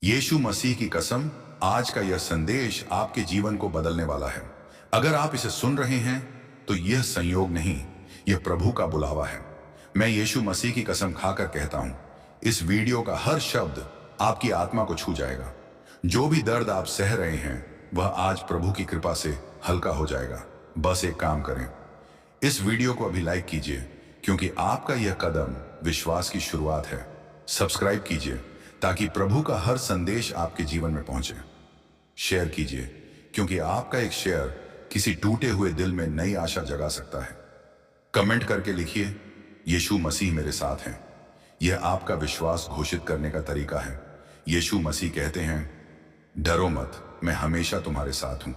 यीशु मसीह की कसम, आज का यह संदेश आपके जीवन को बदलने वाला है। अगर आप इसे सुन रहे हैं तो यह संयोग नहीं, यह प्रभु का बुलावा है। मैं यीशु मसीह की कसम खाकर कहता हूं, इस वीडियो का हर शब्द आपकी आत्मा को छू जाएगा। जो भी दर्द आप सह रहे हैं वह आज प्रभु की कृपा से हल्का हो जाएगा। बस एक काम करें, इस वीडियो को अभी लाइक कीजिए, क्योंकि आपका यह कदम विश्वास की शुरुआत है। सब्सक्राइब कीजिए ताकि प्रभु का हर संदेश आपके जीवन में पहुंचे। शेयर कीजिए, क्योंकि आपका एक शेयर किसी टूटे हुए दिल में नई आशा जगा सकता है। कमेंट करके लिखिए, यीशु मसीह मेरे साथ हैं। यह आपका विश्वास घोषित करने का तरीका है। यीशु मसीह कहते हैं, डरो मत, मैं हमेशा तुम्हारे साथ हूं।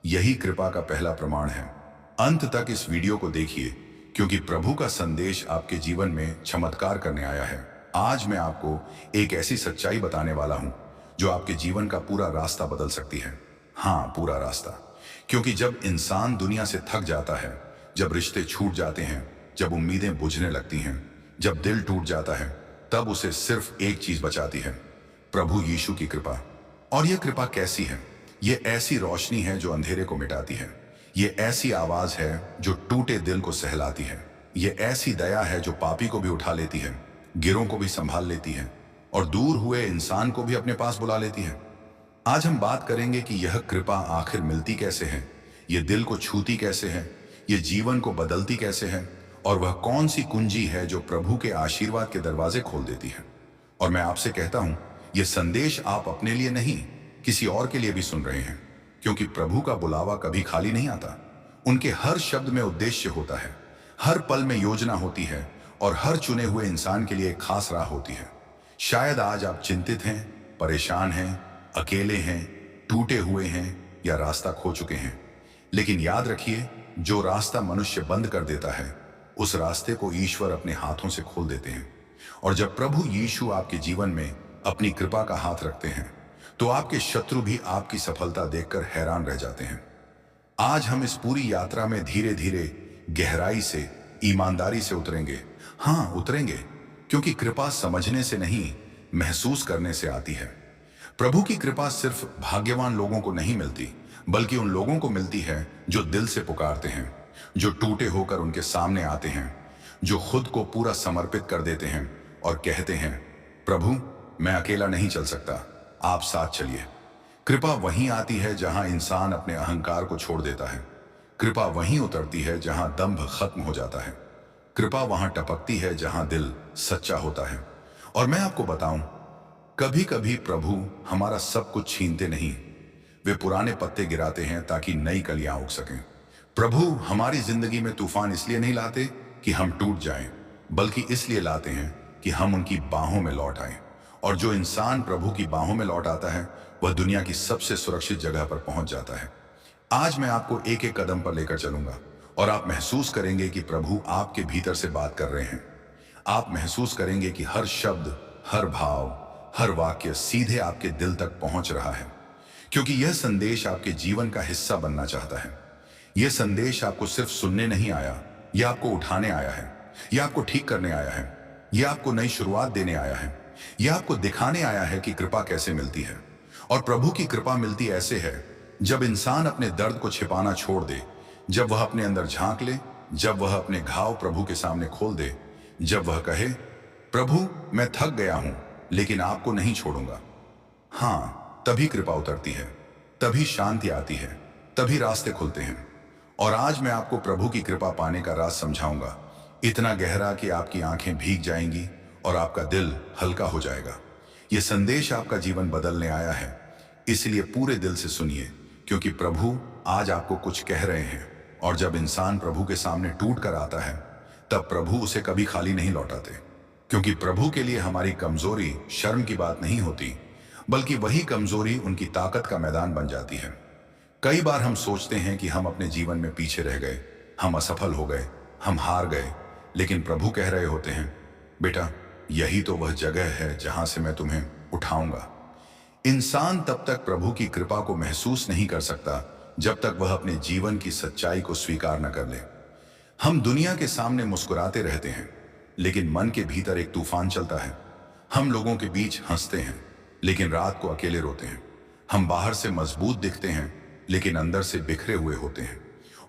यही कृपा का पहला प्रमाण है। अंत तक इस वीडियो को देखिए, क्योंकि प्रभु का संदेश आपके जीवन में चमत्कार करने आया है। आज मैं आपको एक ऐसी सच्चाई बताने वाला हूं जो आपके जीवन का पूरा रास्ता बदल सकती है। हाँ, पूरा रास्ता। क्योंकि जब इंसान दुनिया से थक जाता है, जब रिश्ते छूट जाते हैं, जब उम्मीदें बुझने लगती हैं, जब दिल टूट जाता है, तब उसे सिर्फ एक चीज बचाती है, प्रभु यीशु की कृपा। और यह कृपा कैसी है? यह ऐसी रोशनी है जो अंधेरे को मिटाती है। यह ऐसी आवाज है जो टूटे दिल को सहलाती है। यह ऐसी दया है जो पापी को भी उठा लेती है, गिरों को भी संभाल लेती है और दूर हुए इंसान को भी अपने पास बुला लेती है। आज हम बात करेंगे कि यह कृपा आखिर मिलती कैसे है, यह दिल को छूती कैसे है, यह जीवन को बदलती कैसे है, और वह कौन सी कुंजी है जो प्रभु के आशीर्वाद के दरवाजे खोल देती है। और मैं आपसे कहता हूं, यह संदेश आप अपने लिए नहीं, किसी और के लिए भी सुन रहे हैं, क्योंकि प्रभु का बुलावा कभी खाली नहीं आता। उनके हर शब्द में उद्देश्य होता है, हर पल में योजना होती है और हर चुने हुए इंसान के लिए एक खास राह होती है। शायद आज आप चिंतित हैं, परेशान हैं, अकेले हैं, टूटे हुए हैं या रास्ता खो चुके हैं। लेकिन याद रखिए, जो रास्ता मनुष्य बंद कर देता है, उस रास्ते को ईश्वर अपने हाथों से खोल देते हैं। और जब प्रभु यीशु आपके जीवन में अपनी कृपा का हाथ रखते हैं, तो आपके शत्रु भी आपकी सफलता देखकर हैरान रह जाते हैं। आज हम इस पूरी यात्रा में धीरे धीरे, गहराई से, ईमानदारी से उतरेंगे। हाँ, उतरेंगे, क्योंकि कृपा समझने से नहीं, महसूस करने से आती है। प्रभु की कृपा सिर्फ भाग्यवान लोगों को नहीं मिलती, बल्कि उन लोगों को मिलती है जो दिल से पुकारते हैं, जो टूटे होकर उनके सामने आते हैं, जो खुद को पूरा समर्पित कर देते हैं और कहते हैं, प्रभु मैं अकेला नहीं चल सकता, आप साथ चलिए। कृपा वहीं आती है जहां इंसान अपने अहंकार को छोड़ देता है। कृपा वहीं उतरती है जहां दंभ खत्म हो जाता है। कृपा वहां टपकती है जहां दिल सच्चा होता है। और मैं आपको बताऊं, कभी कभी प्रभु हमारा सब कुछ छीनते नहीं, वे पुराने पत्ते गिराते हैं ताकि नई कलियां उग सकें। प्रभु हमारी जिंदगी में तूफान इसलिए नहीं लाते कि हम टूट जाएं, बल्कि इसलिए लाते हैं कि हम उनकी बाहों में लौट आएं। और जो इंसान प्रभु की बाहों में लौट आता है, वह दुनिया की सबसे सुरक्षित जगह पर पहुंच जाता है। आज मैं आपको एक एक कदम पर लेकर चलूंगा और आप महसूस करेंगे कि प्रभु आपके भीतर से बात कर रहे हैं। आप महसूस करेंगे कि हर शब्द, हर भाव, हर वाक्य सीधे आपके दिल तक पहुंच रहा है, क्योंकि यह संदेश आपके जीवन का हिस्सा बनना चाहता है। यह संदेश आपको सिर्फ सुनने नहीं आया, यह आपको उठाने आया है, यह आपको ठीक करने आया है, यह आपको नई शुरुआत देने आया है, यह आपको दिखाने आया है कि कृपा कैसे मिलती है। और प्रभु की कृपा मिलती ऐसे है, जब इंसान अपने दर्द को छिपाना छोड़ दे, जब वह अपने अंदर झांक ले, जब वह अपने घाव प्रभु के सामने खोल दे, जब वह कहे, प्रभु मैं थक गया हूं लेकिन आपको नहीं छोड़ूंगा। हाँ, तभी कृपा उतरती है, तभी शांति आती है, तभी रास्ते खुलते हैं। और आज मैं आपको प्रभु की कृपा पाने का राज समझाऊंगा, इतना गहरा कि आपकी आंखें भीग जाएंगी और आपका दिल हल्का हो जाएगा। यह संदेश आपका जीवन बदलने आया है, इसलिए पूरे दिल से सुनिए, क्योंकि प्रभु आज आपको कुछ कह रहे हैं। और जब इंसान प्रभु के सामने टूट कर आता है, तब प्रभु उसे कभी खाली नहीं लौटाते, क्योंकि प्रभु के लिए हमारी कमजोरी शर्म की बात नहीं होती, बल्कि वही कमजोरी उनकी ताकत का मैदान बन जाती है। कई बार हम सोचते हैं कि हम अपने जीवन में पीछे रह गए, हम असफल हो गए, हम हार गए, लेकिन प्रभु कह रहे होते हैं, बेटा यही तो वह जगह है जहां से मैं तुम्हें उठाऊंगा। इंसान तब तक प्रभु की कृपा को महसूस नहीं कर सकता जब तक वह अपने जीवन की सच्चाई को स्वीकार न कर ले। हम दुनिया के सामने मुस्कुराते रहते हैं, लेकिन मन के भीतर एक तूफान चलता है। हम लोगों के बीच हंसते हैं, लेकिन रात को अकेले रोते हैं। हम बाहर से मजबूत दिखते हैं, लेकिन अंदर से बिखरे हुए होते हैं।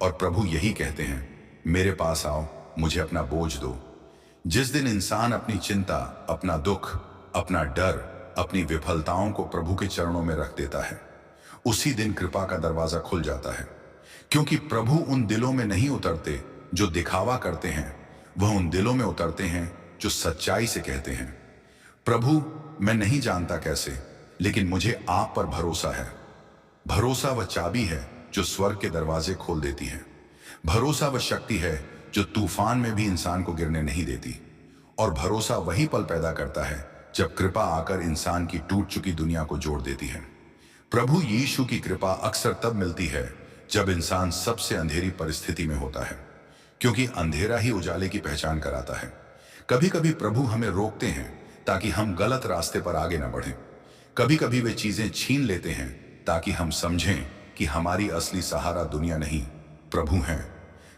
और प्रभु यही कहते हैं, मेरे पास आओ, मुझे अपना बोझ दो। जिस दिन इंसान अपनी चिंता, अपना दुख, अपना डर, अपनी विफलताओं को प्रभु के चरणों में रख देता है, उसी दिन कृपा का दरवाजा खुल जाता है। क्योंकि प्रभु उन दिलों में नहीं उतरते जो दिखावा करते हैं, वह उन दिलों में उतरते हैं जो सच्चाई से कहते हैं, प्रभु मैं नहीं जानता कैसे, लेकिन मुझे आप पर भरोसा है। भरोसा वह चाबी है जो स्वर्ग के दरवाजे खोल देती है। भरोसा वह शक्ति है जो तूफान में भी इंसान को गिरने नहीं देती। और भरोसा वही पल पैदा करता है जब कृपा आकर इंसान की टूट चुकी दुनिया को जोड़ देती है। प्रभु यीशु की कृपा अक्सर तब मिलती है जब इंसान सबसे अंधेरी परिस्थिति में होता है, क्योंकि अंधेरा ही उजाले की पहचान कराता है। कभी कभी प्रभु हमें रोकते हैं ताकि हम गलत रास्ते पर आगे न बढ़ें। कभी कभी वे चीजें छीन लेते हैं ताकि हम समझें कि हमारी असली सहारा दुनिया नहीं, प्रभु हैं।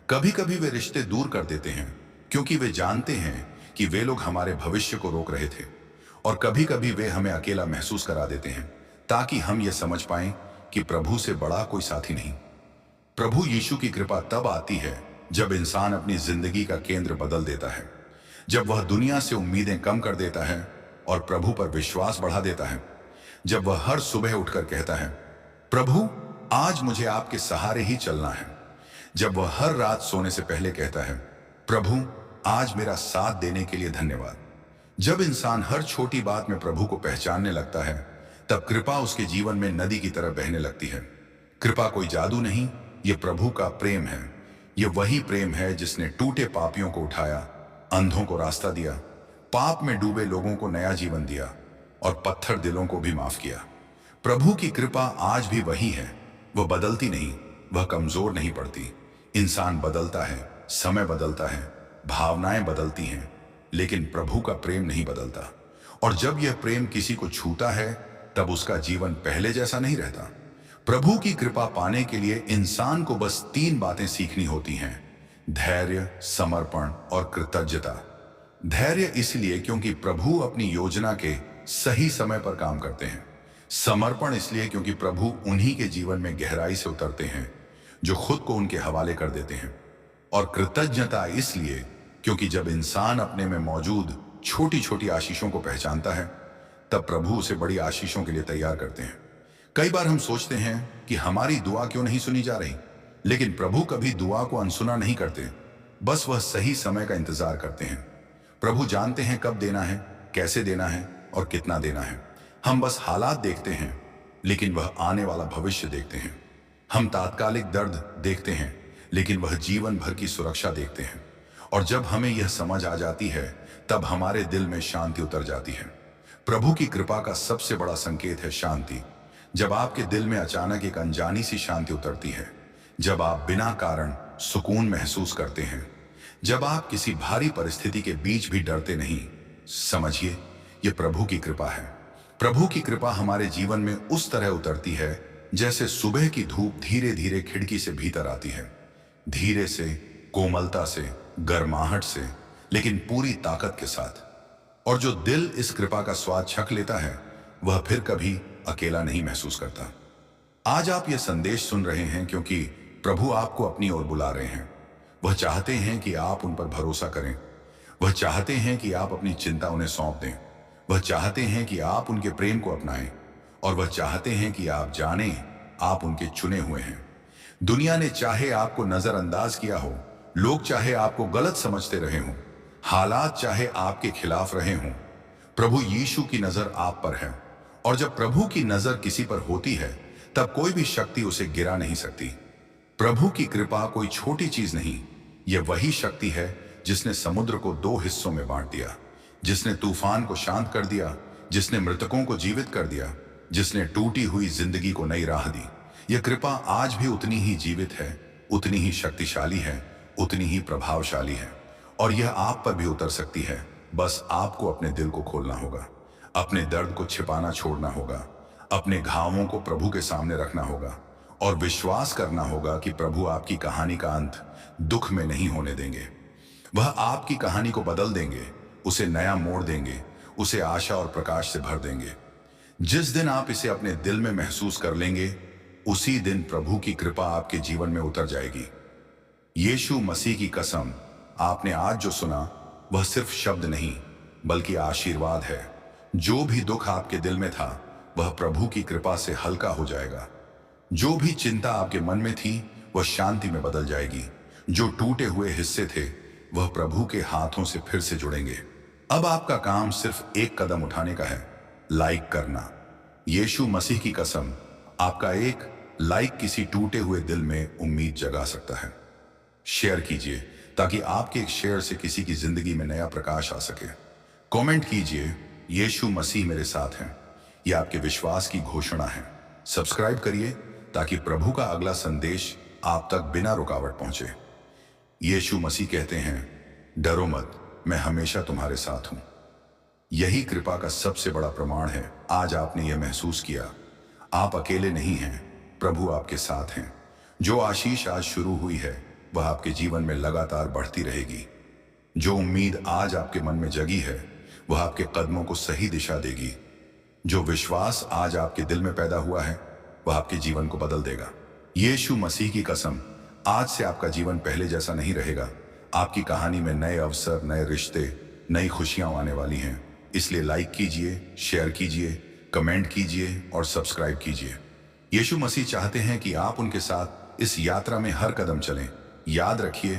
कभी कभी वे रिश्ते दूर कर देते हैं क्योंकि वे जानते हैं कि वे लोग हमारे भविष्य को रोक रहे थे। और कभी कभी वे हमें अकेला महसूस करा देते हैं ताकि हम ये समझ पाएं कि प्रभु से बड़ा कोई साथी नहीं। प्रभु यीशु की कृपा तब आती है जब इंसान अपनी जिंदगी का केंद्र बदल देता है, जब वह दुनिया से उम्मीदें कम कर देता है और प्रभु पर विश्वास बढ़ा देता है, जब वह हर सुबह उठकर कहता है, प्रभु आज मुझे आपके सहारे ही चलना है, जब वह हर रात सोने से पहले कहता है, प्रभु आज मेरा साथ देने के लिए धन्यवाद। जब इंसान हर छोटी बात में प्रभु को पहचानने लगता है, तब कृपा उसके जीवन में नदी की तरह बहने लगती है। कृपा कोई जादू नहीं, ये प्रभु का प्रेम है। ये वही प्रेम है जिसने टूटे पापियों को उठाया, अंधों को रास्ता दिया, पाप में डूबे लोगों को नया जीवन दिया और पत्थर दिलों को भी माफ किया। प्रभु की कृपा आज भी वही है। वह बदलती नहीं, वह कमजोर नहीं पड़ती। इंसान बदलता है, समय बदलता है, भावनाएं बदलती हैं, लेकिन प्रभु का प्रेम नहीं बदलता। और जब यह प्रेम किसी को छूता है, तब उसका जीवन पहले जैसा नहीं रहता। प्रभु की कृपा पाने के लिए इंसान को बस 3 बातें सीखनी होती हैं: धैर्य, समर्पण और कृतज्ञता। धैर्य इसलिए क्योंकि प्रभु अपनी योजना के सही समय पर काम करते हैं। समर्पण इसलिए क्योंकि प्रभु उन्हीं के जीवन में गहराई से उतरते हैं जो खुद को उनके हवाले कर देते हैं। और कृतज्ञता इसलिए क्योंकि जब इंसान अपने में मौजूद छोटी छोटी आशीषों को पहचानता है, तब प्रभु उसे बड़ी आशीषों के लिए तैयार करते हैं। कई बार हम सोचते हैं कि हमारी दुआ क्यों नहीं सुनी जा रही, लेकिन प्रभु कभी दुआ को अनसुना नहीं करते, बस वह सही समय का इंतजार करते हैं। प्रभु जानते हैं कब देना है, कैसे देना है और कितना देना है। हम बस हालात देखते हैं, लेकिन वह आने वाला भविष्य देखते हैं। हम तात्कालिक दर्द देखते हैं, लेकिन वह जीवन भर की सुरक्षा देखते हैं। और जब हमें यह समझ आ जाती है, तब हमारे दिल में शांति उतर जाती है। प्रभु की कृपा का सबसे बड़ा संकेत है शांति। जब आपके दिल में अचानक एक अनजानी सी शांति उतरती है, जब आप बिना कारण सुकून महसूस करते हैं, जब आप किसी भारी परिस्थिति के बीच भी डरते नहीं, समझिए यह प्रभु की कृपा है। प्रभु की कृपा हमारे जीवन में उस तरह उतरती है जैसे सुबह की धूप धीरे धीरे खिड़की से भीतर आती है, धीरे से, कोमलता से, गर्माहट से, लेकिन पूरी ताकत के साथ। और जो दिल इस कृपा का स्वाद चख लेता है, वह फिर कभी अकेला नहीं महसूस करता। आज आप यह संदेश सुन रहे हैं क्योंकि प्रभु आपको अपनी ओर बुला रहे हैं। वह चाहते हैं कि आप उन पर भरोसा करें। वह चाहते हैं कि आप अपनी चिंता उन्हें सौंप दें। वह चाहते हैं कि आप उनके प्रेम को अपनाएं। और वह चाहते हैं कि आप जानें आप उनके चुने हुए हैं। दुनिया ने चाहे आपको नजरअंदाज किया हो, लोग चाहे आपको गलत समझते रहे हों, हालात चाहे आपके खिलाफ रहे हों, प्रभु यीशु की नजर आप पर है। और जब प्रभु की नजर किसी पर होती है, तब कोई भी शक्ति उसे गिरा नहीं सकती। प्रभु की कृपा कोई छोटी चीज नहीं, यह वही शक्ति है जिसने समुद्र को 2 हिस्सों में बांट दिया, जिसने तूफान को शांत कर दिया, जिसने मृतकों को जीवित कर दिया, जिसने टूटी हुई जिंदगी को नई राह दी। यह कृपा आज भी उतनी ही जीवित है, उतनी ही शक्तिशाली है, उतनी ही प्रभावशाली है। और यह आप पर भी उतर सकती है। बस आपको अपने दिल को खोलना होगा, अपने दर्द को छिपाना छोड़ना होगा, अपने घावों को प्रभु के सामने रखना होगा और विश्वास करना होगा कि प्रभु आपकी कहानी का अंत दुख में नहीं होने देंगे। वह आपकी कहानी को बदल देंगे, उसे नया मोड़ देंगे, उसे आशा और प्रकाश से भर देंगे। जिस दिन आप इसे अपने दिल में महसूस कर लेंगे, उसी दिन प्रभु की कृपा आपके जीवन में उतर जाएगी। यीशु मसीह की कसम, आपने आज जो सुना वह सिर्फ शब्द नहीं बल्कि आशीर्वाद है। जो भी दुख आपके दिल में था वह प्रभु की कृपा से हल्का हो जाएगा। जो भी चिंता आपके मन में थी वह शांति में बदल जाएगी। जो टूटे हुए हिस्से थे वह प्रभु के हाथों से फिर से जुड़ेंगे। अब आपका काम सिर्फ एक कदम उठाने का है, लाइक करना। यीशु मसीह की कसम, आपका एक लाइक किसी टूटे हुए दिल में उम्मीद जगा सकता है। शेयर कीजिए ताकि आपके एक शेयर से किसी की जिंदगी में नया प्रकाश आ सके। कमेंट कीजिए, यीशु मसीह मेरे साथ हैं। यह आपके विश्वास की घोषणा है। सब्सक्राइब करिए ताकि प्रभु का अगला संदेश आप तक बिना रुकावट पहुंचे। यीशु मसीह कहते हैं, डरो मत, मैं हमेशा तुम्हारे साथ हूं। यही कृपा का सबसे बड़ा प्रमाण है। आज आपने यह महसूस किया, आप अकेले नहीं हैं, प्रभु आपके साथ हैं। जो आशीष आज शुरू हुई है वह आपके जीवन में लगातार बढ़ती रहेगी। जो उम्मीद आज आपके मन में जगी है वह आपके कदमों को सही दिशा देगी। जो विश्वास आज आपके दिल में पैदा हुआ है वह आपके जीवन को बदल देगा। यीशु मसीह की कसम, आज से आपका जीवन पहले जैसा नहीं रहेगा। आपकी कहानी में नए अवसर, नए रिश्ते, नई खुशियां आने वाली हैं। इसलिए लाइक कीजिए, शेयर कीजिए, कमेंट कीजिए और सब्सक्राइब कीजिए। यीशु मसीह चाहते हैं कि आप उनके साथ इस यात्रा में हर कदम चलें। याद रखिए,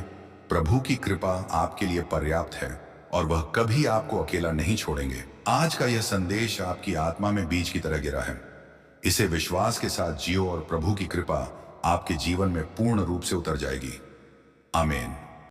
प्रभु की कृपा आपके लिए पर्याप्त है और वह कभी आपको अकेला नहीं छोड़ेंगे। आज का यह संदेश आपकी आत्मा में बीज की तरह गिरा है। इसे विश्वास के साथ जियो और प्रभु की कृपा आपके जीवन में पूर्ण रूप से उतर जाएगी। आमीन।